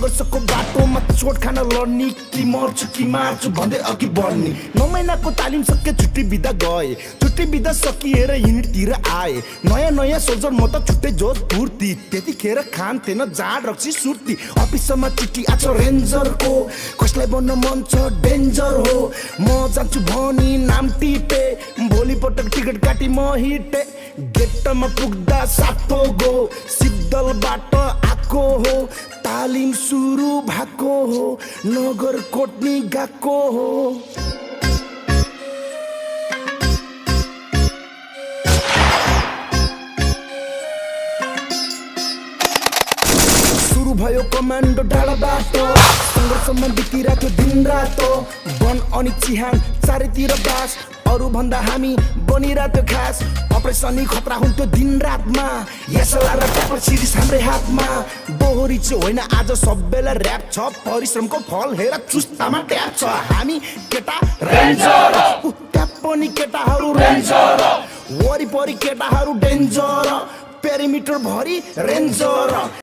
सङ्घर्षको बाटोमा चोट खान लड्ने कि मर्छु कि मार्छु भन्दै अघि बढ्ने 9 महिनाको तालिम सके छुट्टी बिदा गए छुट्टी बिदा सकिएर युनिटतिर आए नयाँ नयाँ सोल्जर म त छुट्टै जोस फुर्ती त्यतिखेर खान्थेन जाँड रक्सी सुर्ती अफिसमा चिठी आछ रेन्जरको कसलाई बन्न मन छ डेन्जर हो म जान्छु भनी नाम टिपे भोलिपटक टिकट काटी म हिटे गेटमा पुग्दा सातो गो सिद्धलबाट आएको हो तालिम सुरु भएको हो नगर कोट्नी गएको हो सुरु भयो कमान्डो डाँडाबाट सङ्घर्षमा बितिरहेको दिन रातो वन अनि चिहान चारैतिर बास अरू भन्दा हामी बनिरहेको खास अपरेसनी खतरा हुन्थ्यो दिन रातमा यसलाई र ट्यापर सिरिज हाम्रै हातमा बोहरी चाहिँ होइन आज सबैलाई ऱ्याप छ परिश्रमको फल हेर चुस्तामा ट्याप छ हामी केटा रेन्जर त्यहाँ पनि केटाहरू रेन्जर वरिपरि केटाहरू डेन्जर पेरिमिटर भरि रेन्जर